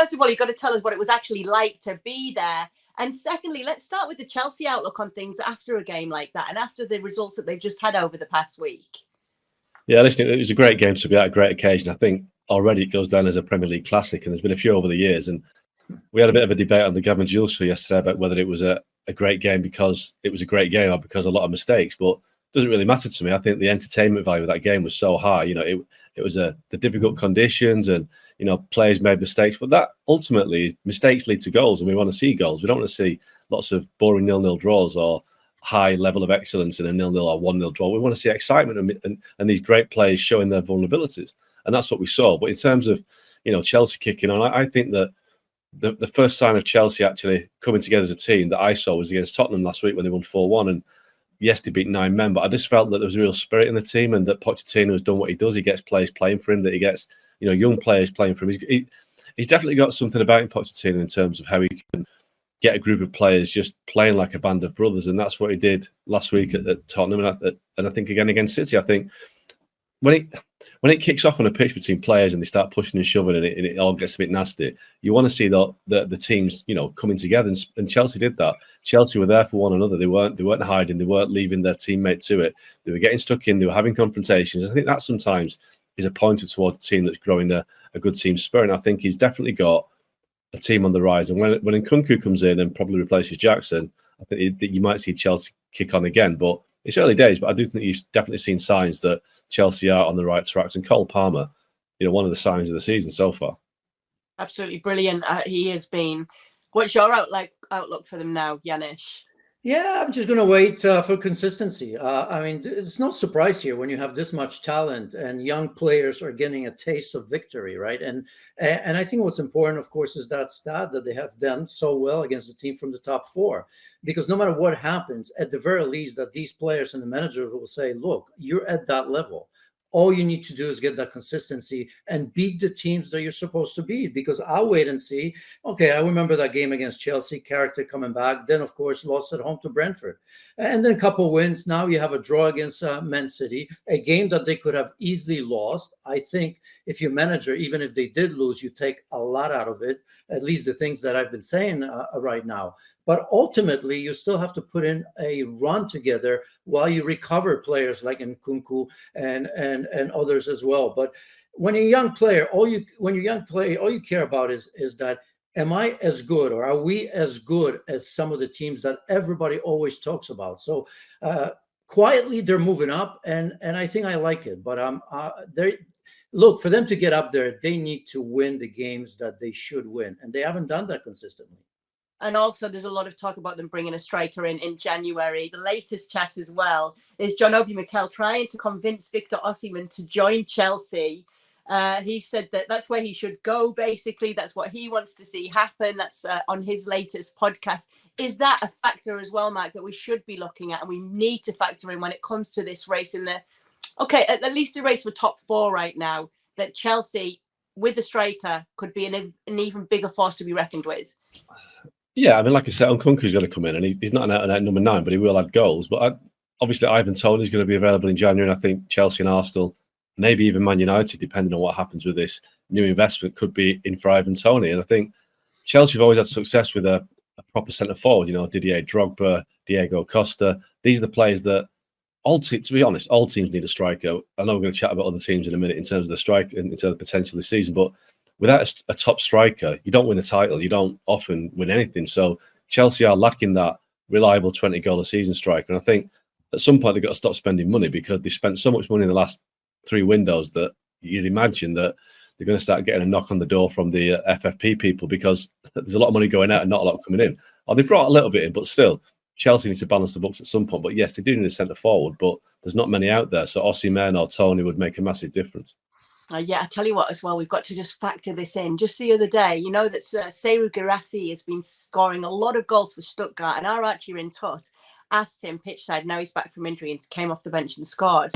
first of all, you've got to tell us what it was actually like to be there. And secondly, let's start with the Chelsea outlook on things after a game like that and after the results that they've just had over the past week. Yeah, listen, it was a great game to be at, a great occasion. I think already it goes down as a Premier League classic, and there's been a few over the years. And we had a bit of a debate on the Gavin Jules show yesterday about whether it was a great game because it was a great game or because a lot of mistakes. But it doesn't really matter to me. I think the entertainment value of that game was so high. It was the difficult conditions and, players made mistakes. But that ultimately, mistakes lead to goals, and we want to see goals. We don't want to see lots of boring 0-0 draws or high level of excellence in a 0-0 or 1-0 draw. We want to see excitement and these great players showing their vulnerabilities. And that's what we saw. But in terms of, Chelsea kicking on, I think that the first sign of Chelsea actually coming together as a team that I saw was against Tottenham last week when they won 4-1. And yes, they beat 9 men, but I just felt that there was a real spirit in the team and that Pochettino has done what he does. He gets players playing for him, that he gets, young players playing for him. He's definitely got something about him, Pochettino, in terms of how he can get a group of players just playing like a band of brothers. And that's what he did last week at Tottenham. And I think again against City, I think when it kicks off on a pitch between players and they start pushing and shoving and it all gets a bit nasty, you want to see the teams, coming together. And Chelsea did that. Chelsea were there for one another. They weren't hiding. They weren't leaving their teammate to it. They were getting stuck in. They were having confrontations. I think that sometimes is a pointer towards a team that's growing a good team spirit. And I think he's definitely got a team on the rise. And when Nkunku comes in and probably replaces Jackson, I think you might see Chelsea kick on again. But it's early days, but I do think you've definitely seen signs that Chelsea are on the right tracks. And Cole Palmer, one of the signs of the season so far. Absolutely brilliant. He has been. What's your outlook for them now, Janusz? Yeah, I'm just going to wait for consistency. It's no surprise here when you have this much talent and young players are getting a taste of victory, right? And I think what's important, of course, is that stat that they have done so well against the team from the top 4. Because no matter what happens, at the very least, that these players and the manager will say, look, you're at that level. All you need to do is get that consistency and beat the teams that you're supposed to beat, because I'll wait and see. Okay, I remember that game against Chelsea, character coming back. Then, of course, lost at home to Brentford. And then a couple wins. Now you have a draw against Man City, a game that they could have easily lost. I think if you're manager, even if they did lose, you take a lot out of it, at least the things that I've been saying right now. But ultimately, you still have to put in a run together while you recover players like Nkunku and others as well. But when you're a young player, all you care about is that, am I as good, or are we as good as some of the teams that everybody always talks about? So quietly, they're moving up, and I think I like it. But look, for them to get up there, they need to win the games that they should win, and they haven't done that consistently. And also, there's a lot of talk about them bringing a striker in January. The latest chat as well is John Michallik trying to convince Victor Osimhen to join Chelsea. He said that's where he should go, basically. That's what he wants to see happen. That's on his latest podcast. Is that a factor as well, Mike, that we should be looking at and we need to factor in when it comes to this race at least the race for top 4 right now, that Chelsea, with the striker, could be an even bigger force to be reckoned with? Yeah, like I said, Nkunku's going to come in, and he's not an out-and-out number 9, but he will add goals. But obviously, Ivan Toney's going to be available in January, and I think Chelsea and Arsenal, maybe even Man United, depending on what happens with this new investment, could be in for Ivan Toney. And I think Chelsea have always had success with a proper centre-forward, Didier Drogba, Diego Costa. These are the players that, to be honest, all teams need a striker. I know we're going to chat about other teams in a minute in terms of the striker, in terms of the potential this season, but without a top striker, you don't win a title. You don't often win anything. So Chelsea are lacking that reliable 20-goal-a-season striker. And I think at some point they've got to stop spending money, because they've spent so much money in the last 3 windows that you'd imagine that they're going to start getting a knock on the door from the FFP people, because there's a lot of money going out and not a lot coming in. Or they brought a little bit in, but still, Chelsea needs to balance the books at some point. But yes, they do need a centre-forward, but there's not many out there. So Osimhen or Toney would make a massive difference. Yeah, I tell you what as well, we've got to just factor this in. Just the other day, that Seru Girassi has been scoring a lot of goals for Stuttgart, and our Archie in Tut asked him pitchside, now he's back from injury and came off the bench and scored.